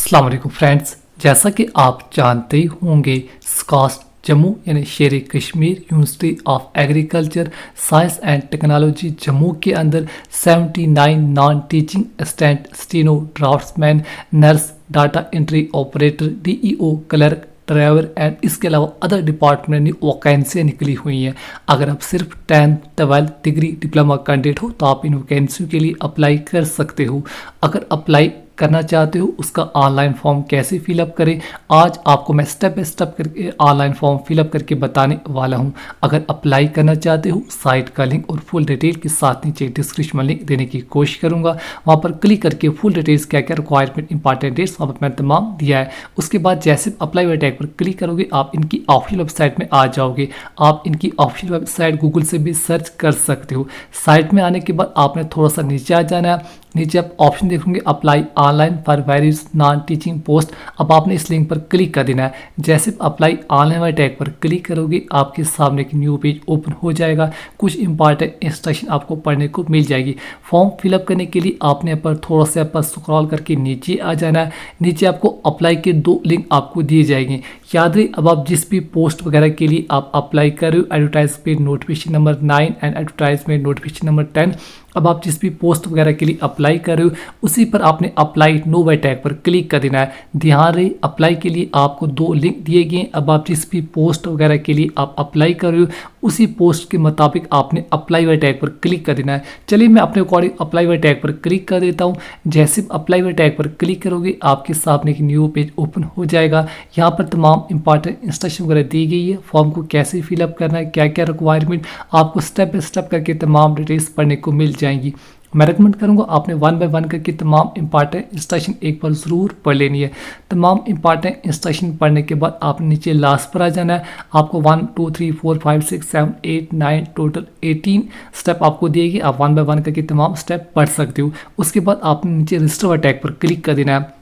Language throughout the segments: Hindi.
अस्सलाम वालेकुम फ्रेंड्स, जैसा कि आप जानते ही होंगे स्कॉस्ट जम्मू यानी शेर Kashmir university of agriculture science and technology Jammu के अंदर 79 non teaching assistant, steno, draughtsman, nurse, data entry operator, DEO, clerk, driver and इसके अलावा अदर डिपार्टमेंट में वैकेंसियाँ निकली हुई हैं। अगर आप सिर्फ 10th 12th degree diploma candidate हो तो आप इन वैकेंसियों के लिए अप्लाई कर सकते हो। अगर अप्लाई करना चाहते हो उसका ऑनलाइन फॉर्म कैसे फिलअप करें, आज आपको मैं स्टेप बाय स्टेप करके ऑनलाइन फॉर्म फिलअप करके बताने वाला हूं। अगर अप्लाई करना चाहते हो साइट का लिंक और फुल डिटेल के साथ नीचे डिस्क्रिप्शन में लिंक देने की कोशिश करूंगा। वहां पर क्लिक करके फुल डिटेल्स क्या क्या रिक्वायरमेंट इंपॉर्टेंट डेट्स वहाँ पर मैं तमाम दिया है। उसके बाद जैसे अप्लाई वाले टैग पर क्लिक करोगे आप इनकी ऑफिशियल वेबसाइट में आ जाओगे। आप इनकी ऑफिशियल वेबसाइट गूगल से भी सर्च कर सकते हो। साइट में आने के बाद आपने थोड़ा सा नीचे आ जाना है। नीचे आप ऑप्शन देखोगे apply online for various non teaching post. अब आपने इस लिंक पर क्लिक कर देना है। जैसे अप्लाई ऑनलाइन वाले टैग पर क्लिक करोगे आपके सामने एक न्यू पेज ओपन हो जाएगा। कुछ इंपॉर्टेंट इंस्ट्रक्शन आपको पढ़ने को मिल जाएगी। फॉर्म फिलअप करने के लिए आपने पर थोड़ा सा पर स्क्रॉल करके नीचे आ जाना है। नीचे आपको अप्लाई के 2 लिंक आपको दिए जाएंगे। याद रहे, अब आप जिस भी पोस्ट वगैरह के लिए आप अप्लाई कर रहे हो, advertisement notification number 9 and advertisement notification number 10, अब आप जिस भी पोस्ट वगैरह के लिए अप्लाई कर रहे हो उसी पर आपने अप्लाई नो बाय टैग पर क्लिक कर देना है। ध्यान रहे, अप्लाई के लिए आपको 2 लिंक दिए गए। अब आप जिस भी पोस्ट वगैरह के लिए आप अप्लाई कर रहे हो उसी पोस्ट के मुताबिक आपने अप्लाई वाले टैग पर क्लिक कर देना है। चलिए मैं अपने अकॉर्डिंग अप्लाई वाले टैग पर क्लिक कर देता हूँ। जैसे अप्लाई वाले टैग पर क्लिक करोगे आपके सामने एक न्यू पेज ओपन हो जाएगा। यहाँ पर तमाम इंपॉर्टेंट इंस्ट्रक्शन वगैरह दी गई है। फॉर्म को कैसे फिलअप करना है, क्या क्या रिक्वायरमेंट, आपको स्टेप बाय स्टेप करके तमाम डिटेल्स पढ़ने को मिल जाएंगी। मैं रेकमेंड करूंगा आपने 1 बाय 1 करके तमाम इंपॉर्टेंट इंस्ट्रक्शन एक बार ज़रूर पढ़ लेनी है। तमाम इंपॉर्टेंट इंस्ट्रक्शन पढ़ने के बाद आपने नीचे लास्ट पर आ जाना है। आपको 1 2 3 4 5 6 7 8 9 टोटल 18 स्टेप आपको दिएगी। आप 1 बाय 1 करके तमाम स्टेप पढ़ सकते हो। उसके बाद आपने नीचे रजिस्टर वाले टैग पर क्लिक कर देना है।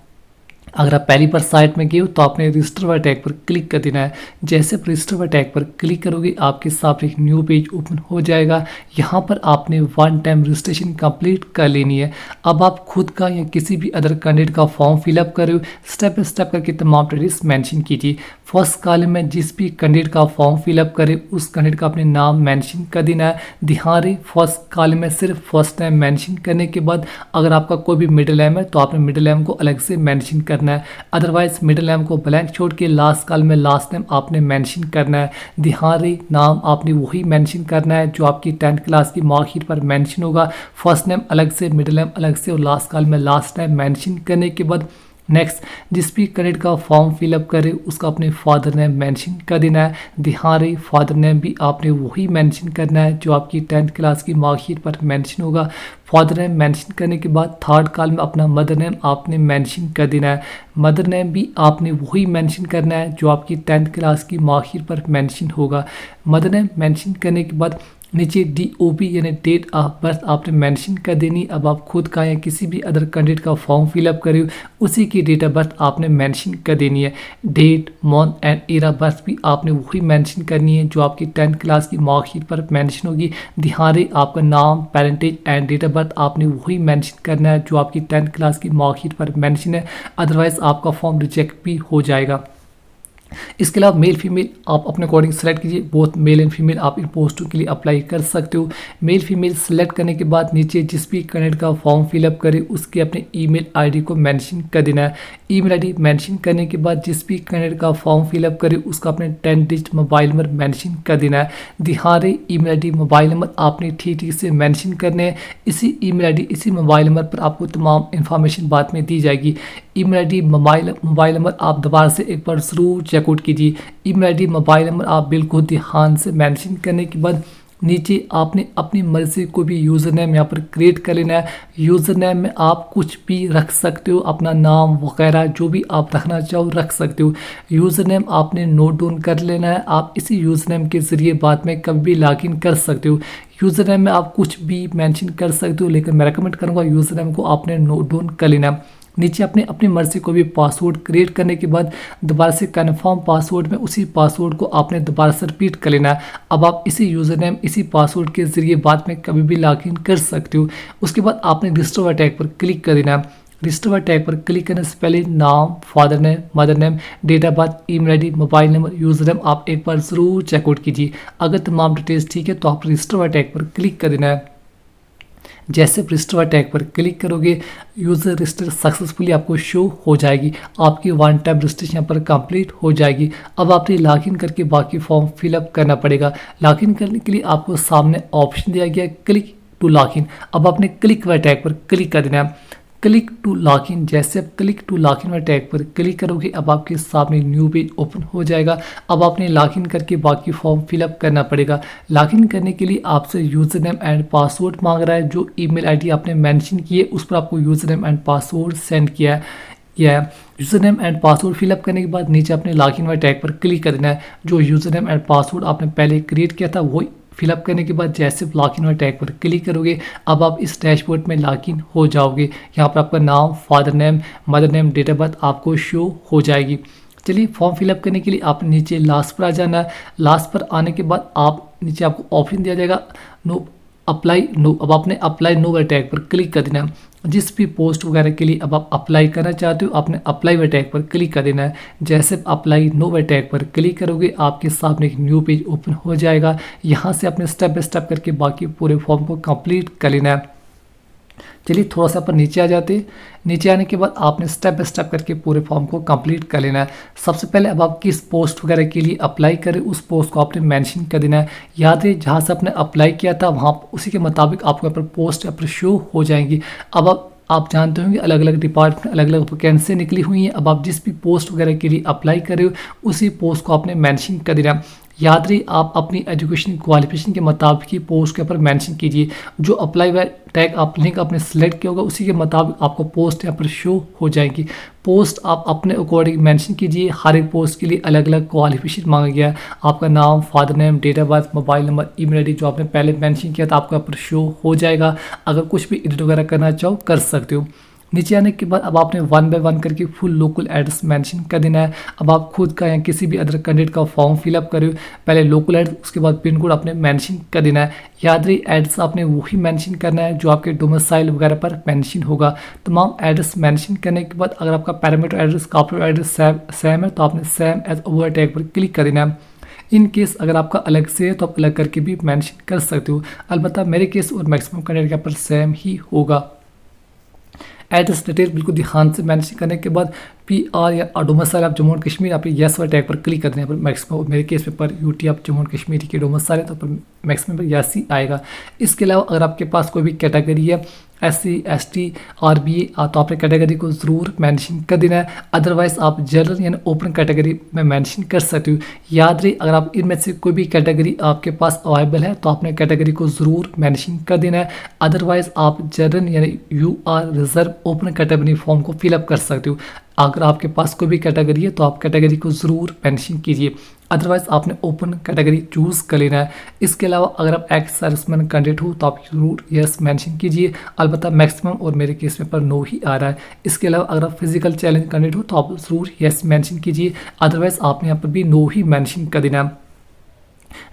अगर आप पहली बार साइट में गए हो तो आपने रजिस्टर वाले टैग पर क्लिक कर देना है। जैसे आप रजिस्टर वाले टैग पर क्लिक करोगे आपके सामने एक न्यू पेज ओपन हो जाएगा। यहाँ पर आपने 1 टाइम रजिस्ट्रेशन कंप्लीट कर लेनी है। अब आप खुद का या किसी भी अदर कैंडिडेट का फॉर्म फिलअप कर रहे हो, स्टेप बाय स्टेप करके तमाम डिटेल्स मेंशन कीजिए। फर्स्ट कॉलम में जिस भी कैंडिडेट का फॉर्म फिलअप करे उस कैंडिडेट का अपने नाम मेंशन कर देना है। ध्यान रहे, फर्स्ट कॉलम में सिर्फ फर्स्ट नेम मेंशन करने के बाद अगर आपका कोई भी मिडिल नेम है तो आपने मिडिल नेम को अलग से मेंशन करना है। अदरवाइज मिडिल नेम को ब्लैंक छोड़ के लास्ट कॉलम में लास्ट नेम आपने मेंशन करना है। ध्यान रहे, नाम आपने वही मेंशन करना है जो आपकी 10th क्लास की मार्कशीट पर मेंशन होगा। फर्स्ट नेम अलग से, मिडिल नेम अलग से और लास्ट कॉलम में लास्ट नेम मेंशन करने के बाद नेक्स्ट जिस भी कैंडिडेट का फॉर्म फिलअप करे उसका अपने फादर नेम मेंशन कर देना है। ध्यान रहे, फादर नेम भी आपने वही मेंशन करना है जो आपकी 10th क्लास की मार्कशीट पर मेंशन होगा। फादर नेम मेंशन करने के बाद थर्ड कॉलम में अपना मदर नेम आपने मेंशन कर देना है। मदर नेम भी आपने वही मेंशन करना है जो आपकी 10th क्लास की मार्कशीट पर मेंशन होगा। मदर नेम मेंशन करने के बाद नीचे DOB यानी डेट ऑफ बर्थ आपने मेंशन कर देनी। अब आप खुद का या किसी भी अदर कैंडिडेट का फॉर्म फिलअप करे उसी की डेट ऑफ बर्थ आपने मेंशन कर देनी है। Date, month and year of birth भी आपने वही मेंशन करनी है जो आपकी 10th क्लास की मार्कशीट पर मेंशन होगी। ध्यान रहे, आपका नाम, parentage and date of birth आपने वही मेंशन करना है जो आपकी 10th क्लास की मार्कशीट पर मेंशन है। अदरवाइज आपका फॉर्म रिजेक्ट भी हो जाएगा। इसके अलावा मेल फीमेल आप अपने अकॉर्डिंग सेलेक्ट कीजिए। बोथ मेल एंड फीमेल आप इन पोस्टों के लिए अप्लाई कर सकते हो। मेल फीमेल सेलेक्ट करने के बाद नीचे जिस भी कैंडिडेट का फॉर्म फिलअप करे उसके अपने ईमेल आईडी को मेंशन कर देना है। ईमेल आईडी मेंशन करने के बाद जिस भी कैंडिडेट का फॉर्म फिलअप करे उसका अपने 10 डिजिट मोबाइल नंबर मेंशन कर देना है। ध्यान रहे, ईमेल आईडी मोबाइल नंबर आपने ठीक ठीक से मेंशन करने हैं। इसी ईमेल आईडी इसी मोबाइल नंबर पर आपको तमाम इन्फॉर्मेशन बाद में दी जाएगी। ईमेल आईडी मोबाइल नंबर आप दोबारा से एक बार ज़रूर चेकआउट कीजिए। ईमेल आईडी मोबाइल नंबर आप बिल्कुल ध्यान से मेंशन करने के बाद नीचे आपने अपनी मर्जी को भी यूज़र नेम यहाँ पर क्रिएट कर लेना है। यूज़र नेम में आप कुछ भी रख सकते हो, अपना नाम वगैरह जो भी आप रखना चाहो रख सकते हो। यूज़र नेम आपने नोट डाउन कर लेना है। आप इसी यूज़र नेम के ज़रिए बाद में कभी भी लॉगिन कर सकते हो। यूज़र नेम में आप कुछ भी मेंशन कर सकते हो, लेकिन मैं रेकमेंड करूँगा यूज़र नेम को आपने नोट डाउन कर लेना है। नीचे अपने अपनी मर्जी को भी पासवर्ड क्रिएट करने के बाद दोबारा से कन्फर्म पासवर्ड में उसी पासवर्ड को आपने दोबारा से रिपीट कर लेना है। अब आप इसी यूज़र नेम इसी पासवर्ड के ज़रिए बाद में कभी भी लॉगिन कर सकते हो। उसके बाद आपने रजिस्टर वाले टैग पर क्लिक कर देना है। रजिस्टर वाले टैग पर क्लिक करने से पहले नाम, father name, mother name, date of birth, email ID, mobile number, user name आप एक बार ज़रूर चेकआउट कीजिए। अगर तमाम डिटेल्स ठीक है तो आप रजिस्टर वाले टैग पर क्लिक कर देना है। जैसे रजिस्टर वाले टैग पर क्लिक करोगे यूज़र रजिस्टर सक्सेसफुली आपको शो हो जाएगी। आपकी वन टाइम रजिस्ट्रेशन यहाँ पर कंप्लीट हो जाएगी। अब आपने लॉगिन करके बाकी फॉर्म फिलअप करना पड़ेगा। लॉगिन करने के लिए आपको सामने ऑप्शन दिया गया क्लिक टू लॉगिन। अब आपने क्लिक वाले टैग पर क्लिक कर देना है। क्लिक टू लॉगिन, जैसे आप क्लिक टू लॉगिन वाले टैग पर क्लिक करोगे अब आपके सामने न्यू पेज ओपन हो जाएगा। अब आपने लॉगिन करके बाकी फॉर्म फिलअप करना पड़ेगा। लॉगिन करने के लिए आपसे यूज़र नेम एंड पासवर्ड मांग रहा है। जो ईमेल आईडी आपने मेंशन की है उस पर आपको user name and password send किया है। User name and password fill up करने के बाद नीचे अपने लॉगिन वाले टैग पर क्लिक कर देना है। जो यूज़र नेम एंड पासवर्ड आपने पहले क्रिएट किया था वही फिलअप करने के बाद जैसे लॉगिन वाले टैग पर क्लिक करोगे अब आप इस डैशबोर्ड में लॉगिन हो जाओगे। यहाँ पर आपका नाम, father name, mother name, date of birth आपको शो हो जाएगी। चलिए फॉर्म फिलअप करने के लिए आप नीचे लास्ट पर आ जाना है। लास्ट पर आने के बाद आप नीचे आपको ऑप्शन दिया जाएगा नो अप्लाई नो। अब आपने अप्लाई नो वाले टैग पर क्लिक कर देना है। जिस भी पोस्ट वगैरह के लिए अब आप अप्लाई करना चाहते हो आपने अप्लाई वाले टैग पर क्लिक कर देना है। जैसे अप्लाई नो वाले टैग पर क्लिक करोगे आपके सामने एक न्यू पेज ओपन हो जाएगा। यहाँ से आपने स्टेप बाय स्टेप करके बाकी पूरे फॉर्म को कंप्लीट कर लेना है। चलिए थोड़ा सा पर नीचे आ जाते। नीचे आने के बाद आपने स्टेप बाय स्टेप करके पूरे फॉर्म को कंप्लीट कर लेना है। सबसे पहले अब आप किस पोस्ट वगैरह के लिए अप्लाई करें उस पोस्ट को आपने मेंशन कर देना है। याद है जहाँ से आपने अप्लाई किया था वहाँ उसी के मुताबिक आपको यहाँ पर पोस्ट यहाँ पर शो हो जाएंगी। अब आप जानते होंगे अलग अलग डिपार्टमेंट अलग अलग वैकेंसी निकली हुई हैं। अब आप जिस भी पोस्ट वगैरह के लिए अप्लाई कर रहे हो उसी पोस्ट को आपने मेंशन कर देना। याद रही आप अपनी एजुकेशन क्वालिफिकेशन के मुताबिक ही पोस्ट के ऊपर मेंशन कीजिए। जो अप्लाई वाला टैग आप लिंक आपने सेलेक्ट किया होगा उसी के मुताबिक आपको पोस्ट यहाँ पर शो हो जाएगी। पोस्ट आप अपने अकॉर्डिंग मेंशन कीजिए। हर एक पोस्ट के लिए अलग अलग क्वालिफिकेशन मांगा गया है। आपका नाम, father name, date of birth, mobile number, email ID जो आपने पहले मेंशन किया था आपको यहाँ पर शो हो जाएगा। अगर कुछ भी एडिट वगैरह करना चाहो कर सकते हो। नीचे आने के बाद अब आपने वन बाय वन करके फुल लोकल एड्रेस मेंशन कर देना है। अब आप खुद का या किसी भी अदर कैंडिडेट का फॉर्म फिलअप करो। पहले लोकल एड्रेस उसके बाद पिन कोड आपने मेंशन कर देना है। याद रही एड्रेस आपने वही मेंशन करना है जो आपके डोमिसाइल वगैरह पर मेंशन होगा। तमाम एड्रेस मेंशन करने के बाद अगर आपका parameter address corporate address same है तो आपने सेम एज ओवर टैग पर क्लिक कर देना है। इन केस अगर आपका अलग से है तो आप अलग करके भी मेंशन कर सकते हो। अलबत्ता मेरे केस और मैक्सिमम कैंडिडेट के यहाँ पर सेम ही होगा। एड्रेस डिटेल बिल्कुल ध्यान से मेंशन करने के बाद PR या डोमिसाइल आप जम्मू एंड कश्मीर आप यस वाले टैग पर क्लिक कर दें। पर मैक्सिमम मेरे केस में पर UT आप जम्मू एंड कश्मीर के डोमिसाइल है तो पर मैक्सिमम पर यस ही आएगा। इसके अलावा अगर आपके पास कोई भी कैटेगरी है SC ST RBA तो आपने कैटेगरी को ज़रूर मेंशन कर देना है। अदरवाइज आप जनरल यानी ओपन कैटेगरी में मेंशन कर सकते हो। याद रही अगर आप इनमें से कोई भी कैटेगरी आपके पास अवेलेबल है तो आपने कैटेगरी को ज़रूर मेंशन कर देना है। अदरवाइज आप जनरल यानी UR reserve open category form को फिलअप कर सकते हो। अगर आपके पास कोई भी कैटेगरी है तो आप कैटेगरी को ज़रूर मेंशन कीजिए। अदरवाइज आपने ओपन कैटेगरी चूज़ कर लेना है। इसके अलावा अगर आप एक्स सर्विसमैन कैंडिडेट हो तो आप जरूर यस मेंशन कीजिए। अलबत्ता मैक्सिमम और मेरे केस में पर नो ही आ रहा है। इसके अलावा अगर आप फिजिकल चैलेंज कैंडिडेट हो तो आप ज़रूर यस मेंशन कीजिए। अदरवाइज आपने यहाँ पर भी नो ही मेंशन कर देना है।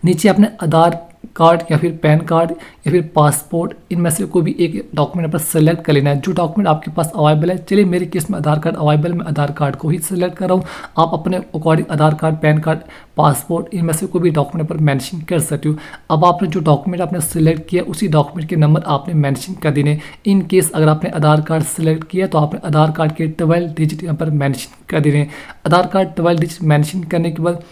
नीचे आपने आधार कार्ड या फिर पैन कार्ड या फिर पासपोर्ट इनमें से कोई भी एक डॉक्यूमेंट पर सेलेक्ट कर लेना है जो डॉक्यूमेंट आपके पास अवेलेबल है। चलिए मेरे केस में आधार कार्ड अवेलेबल, मैं आधार कार्ड को ही सिलेक्ट कर रहा हूँ। आप अपने अकॉर्डिंग आधार कार्ड, पैन कार्ड, पासपोर्ट इनमें से कोई भी डॉक्यूमेंट पर मेंशन कर सकते हो। अब आपने जो डॉक्यूमेंट आपने सिलेक्ट किया उसी डॉक्यूमेंट के नंबर आपने मेंशन कर देने। इन केस अगर आपने आधार कार्ड सिलेक्ट किया तो आपने आधार कार्ड के 12 डिजिट यहाँ पर मेंशन कर देने। आधार कार्ड 12 डिजिट मेंशन करने के बाद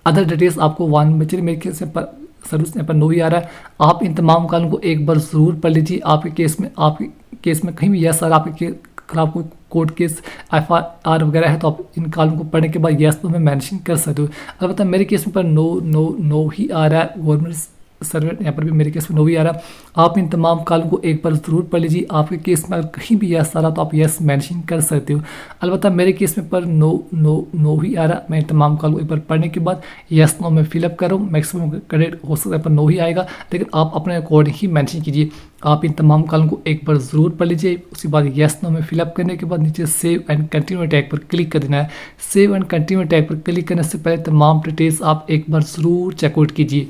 अदर डिटेल्स आपको वन बचे मेरे केस में पर सर्विस यहाँ पर नो ही आ रहा है। आप इन तमाम कानून को एक बार ज़रूर पढ़ लीजिए। आपके केस में कहीं भी यस सर आपके खिलाफ कोई कोर्ट केस FIR वगैरह है तो आप इन कानून को पढ़ने के बाद यस तो मैं मेंशन कर सकते हो। अलबत्ता मेरे केस में पर नो ही आ रहा है। गवर्नमेंट सर्वेंट यहाँ पर भी मेरे केस में नो ही आ रहा है। आप इन तमाम कानून को एक बार ज़रूर पढ़ लीजिए। आपके केस में अगर कहीं भी यस आ रहा तो आप यस मेंशन कर सकते हो। अलबत्ता मेरे केस में पर नो ही आ रहा। मैं इन तमाम कानून को एक बार पढ़ने के बाद यस नो में फिलअप कर रहा हूँ। मैक्सिमम कैंडिडेट हो सकता है पर नो ही आएगा, लेकिन आप अपने अकॉर्डिंग ही मेंशन कीजिए। आप इन तमाम कानून को एक बार ज़रूर पढ़ लीजिए। उसके बाद यस नो में फिलअप करने के बाद नीचे सेव एंड कंटिन्यू टैग पर क्लिक कर देना है। सेव एंड कंटिन्यू टैग पर क्लिक करने से पहले तमाम डिटेल्स आप एक बार ज़रूर चेकआउट कीजिए।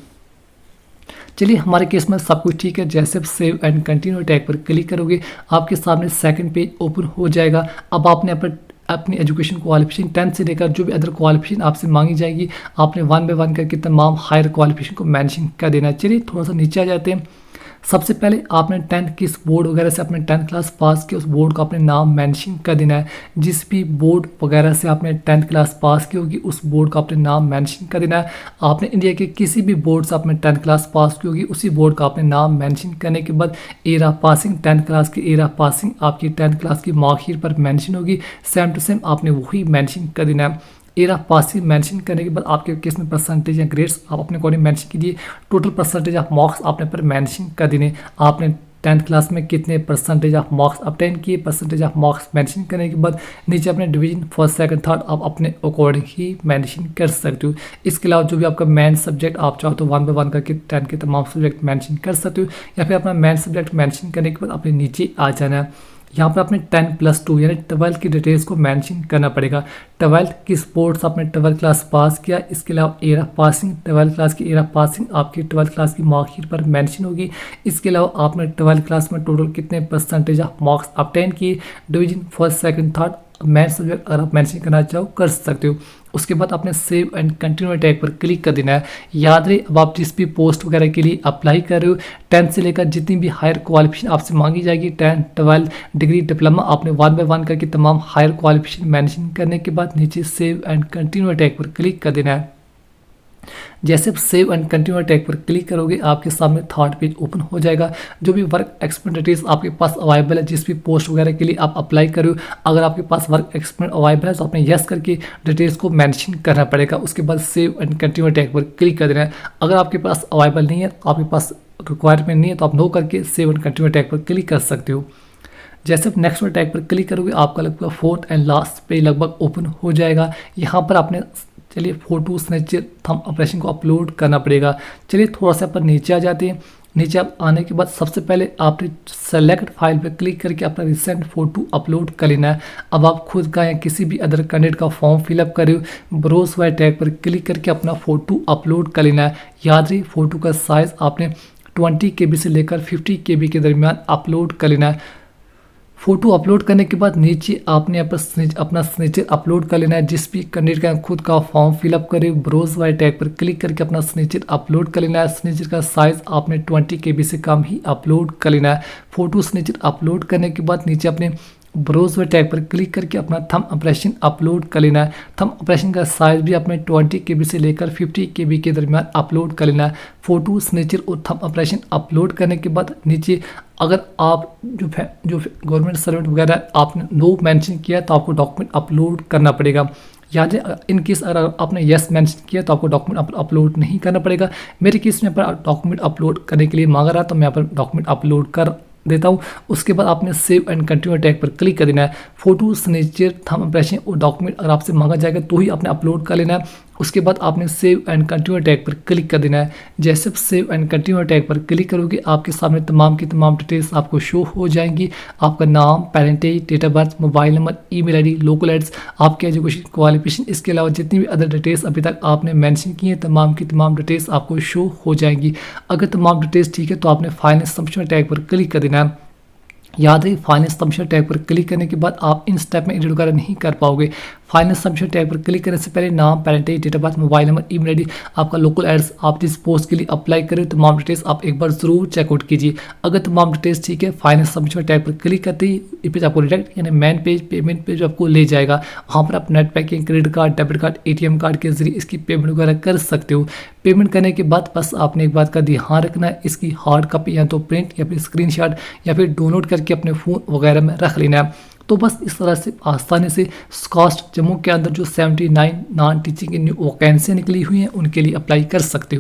चलिए हमारे केस में सब कुछ ठीक है। जैसे आप सेव एंड कंटिन्यू टैग पर क्लिक करोगे आपके सामने सेकंड पेज ओपन हो जाएगा। अब आपने अपनी एजुकेशन क्वालिफिकेशन 10th से लेकर जो भी अदर क्वालिफिकेशन आपसे मांगी जाएगी आपने 1 बाय 1 करके तमाम हायर क्वालिफिकेशन को मेंशन कर देना है। चलिए थोड़ा सा नीचे आ जाते हैं। सबसे पहले आपने 10th किस बोर्ड वगैरह से आपने 10th क्लास पास किया उस बोर्ड का आपने नाम मेंशन कर देना है। जिस भी बोर्ड वगैरह से आपने 10th क्लास पास की होगी उस बोर्ड का आपने नाम मेंशन कर देना है। आपने इंडिया के किसी भी बोर्ड से आपने 10th क्लास पास की होगी उसी बोर्ड का आपने नाम मेंशन करने के बाद एरा पासिंग 10th क्लास की एरा पासिंग आपकी 10th क्लास की मार्कशीट पर मेंशन होगी। सेम टू सेम आपने वही मेंशन कर देना है। एरा पासिंग मेंशन करने के बाद आपके केस में परसेंटेज या ग्रेड्स आप अपने अकॉर्डिंग मेंशन कीजिए। टोटल परसेंटेज ऑफ मार्क्स आपने पर मेंशन कर देने। आपने 10th क्लास में कितने परसेंटेज ऑफ मार्क्स अटेन किए, परसेंटेज ऑफ मार्क्स मेंशन करने के बाद नीचे अपने डिवीजन फर्स्ट सेकंड थर्ड आप अपने अकॉर्डिंग ही मेंशन कर सकते हो। इसके अलावा जो भी आपका मेन सब्जेक्ट आप चाहो तो 1 बाय 1 करके 10 के तमाम सब्जेक्ट मेंशन कर सकते हो या फिर अपना मेन सब्जेक्ट मेंशन करने के बाद अपने नीचे आ जाना है। यहाँ पर आपने 10+2 यानी 12th की डिटेल्स को मेंशन करना पड़ेगा। 12th की स्पोर्ट्स आपने 12th क्लास पास किया। इसके अलावा एरा पासिंग 12th क्लास की एरा पासिंग आपकी 12th क्लास की मार्कशीट पर मेंशन होगी। इसके अलावा आपने 12th क्लास में टोटल कितने परसेंटेज ऑफ मार्क्स अटेन किए, division first second third math subject अगर आप मेंशन करना चाहो कर सकते हो। उसके बाद आपने सेव एंड कंटिन्यू टैग पर क्लिक कर देना है। याद रहे अब आप जिस भी पोस्ट वगैरह के लिए अप्लाई कर रहे हो 10th से लेकर जितनी भी हायर क्वालिफिकेशन आपसे मांगी जाएगी 10, 12 डिग्री डिप्लोमा आपने 1 बाय 1 करके तमाम हायर क्वालिफिकेशन मेंशन करने के बाद नीचे सेव एंड कंटिन्यू टैग पर क्लिक कर देना है। जैसे आप सेव एंड कंटिन्यू टैग पर क्लिक करोगे आपके सामने थर्ड पेज ओपन हो जाएगा। जो भी वर्क एक्सपीरियंस डिटेल्स आपके पास अवेलेबल है जिस भी पोस्ट वगैरह के लिए आप अप्लाई करो अगर आपके पास वर्क एक्सपीरियंस अवेलेबल है तो आपने यस करके डिटेल्स को मेंशन करना पड़ेगा। उसके बाद सेव एंड कंटिन्यू टैग पर क्लिक कर देना है। अगर आपके पास अवेलेबल नहीं है तो आपके पास रिक्वायरमेंट नहीं है तो आप नो करके सेव एंड कंटिन्यू टैग पर क्लिक कर सकते हो। जैसे आप नेक्स्ट टैग पर क्लिक करोगे आपका लगभग फोर्थ एंड लास्ट पेज लगभग ओपन हो जाएगा। यहाँ पर आपने चलिए फोटो सिग्नेचर थंब ऑपरेशन को अपलोड करना पड़ेगा। चलिए थोड़ा सा पर नीचे आ जाते हैं। नीचे आप आने के बाद सबसे पहले आपने सेलेक्ट फाइल पर क्लिक करके अपना रिसेंट फोटो अपलोड कर लेना है। अब आप खुद का या किसी भी अदर कैंडिडेट का फॉर्म फिलअप करो ब्रोज वाई टैग पर क्लिक करके अपना फोटो अपलोड कर लेना है। याद रही फोटो का साइज़ आपने 20 KB से लेकर 50 KB के दरमियान अपलोड कर लेना है। फोटो अपलोड करने के बाद नीचे आपने अपना सिग्नेचर अपलोड कर लेना है। जिस भी कैंडिडेट का खुद का फॉर्म फिलअप करे ब्रोज वाई टैग पर क्लिक करके अपना सिग्नेचर अपलोड कर लेना है। सिग्नेचर का साइज आपने 20 KB से कम ही अपलोड कर लेना है। फोटो सिग्नेचर अपलोड करने के बाद नीचे अपने ब्रोज वाई टैग पर क्लिक करके अपना थंब ऑपरेशन अपलोड कर लेना है। थंब ऑपरेशन का साइज भी अपने 20 KB से लेकर 50 KB के दरमियान अपलोड कर लेना है। फोटो सिग्नेचर और थंब ऑपरेशन अपलोड करने के बाद नीचे अगर आप जो गवर्नमेंट सर्वेंट वगैरह आपने नो मेंशन किया तो आपको डॉक्यूमेंट अपलोड करना पड़ेगा। याद है इन केस अगर आपने यस मेंशन किया तो आपको डॉक्यूमेंट अपलोड नहीं करना पड़ेगा। मेरे केस में पर डॉक्यूमेंट अपलोड करने के लिए मांग रहा तो मैं यहाँ पर डॉक्यूमेंट अपलोड कर देता हूँ। उसके बाद आपने सेव एंड कंटिन्यू टैग पर क्लिक कर देना है। फोटो सिग्नेचर थंब इंप्रेशन और डॉक्यूमेंट अगर आपसे मांगा जाएगा तो ही आपने अपलोड कर लेना है। उसके बाद आपने सेव एंड कंटिन्यू टैग पर क्लिक कर देना है। जैसे सेव एंड कंटिन्यू टैग पर क्लिक करोगे आपके सामने तमाम की तमाम डिटेल्स आपको शो हो जाएंगी। आपका नाम, parentage, date of birth, mobile number, email ID, local address, आपके एजुकेशन क्वालिफिकेशन, इसके अलावा जितनी भी अदर डिटेल्स अभी तक आपने मेंशन की हैं तमाम की तमाम डिटेल्स आपको शो हो जाएंगी। अगर तमाम डिटेल्स ठीक है तो आपने फाइनेंस सबमिशन टैग पर क्लिक कर देना है। याद रहे फाइनेंस सबमिशन टैग पर क्लिक करने के बाद आप इन स्टेप में एडिट वगैरह नहीं कर पाओगे। फाइनेंस सबमिशन टैग पर क्लिक करने से पहले नाम, parentage, date of birth, mobile number, email ID, आपका लोकल एड्रेस, आप जिस पोस्ट के लिए अप्लाई करें तमाम डिटेल्स आप एक बार जरूर चेकआउट कीजिए। अगर तमाम डिटेल्स ठीक है फाइनेंस सबमिशन टैग पर क्लिक करते ही ये पेज आपको डायरेक्ट यानी मेन पेज पेमेंट पेज आपको ले जाएगा। वहाँ पर आप net banking, credit card, debit card, ATM card के जरिए इसकी पेमेंट वगैरह कर सकते हो। पेमेंट करने के बाद बस आपने एक बात का ध्यान रखना है, इसकी हार्ड कॉपी या तो प्रिंट या फिर स्क्रीनशॉट या फिर डाउनलोड करके अपने फ़ोन वगैरह में रख लेना है। तो बस इस तरह से आसानी से स्कॉस्ट जम्मू के अंदर जो 79 नॉन टीचिंग की न्यू वैकेंसी निकली हुई हैं उनके लिए अप्लाई कर सकते हो।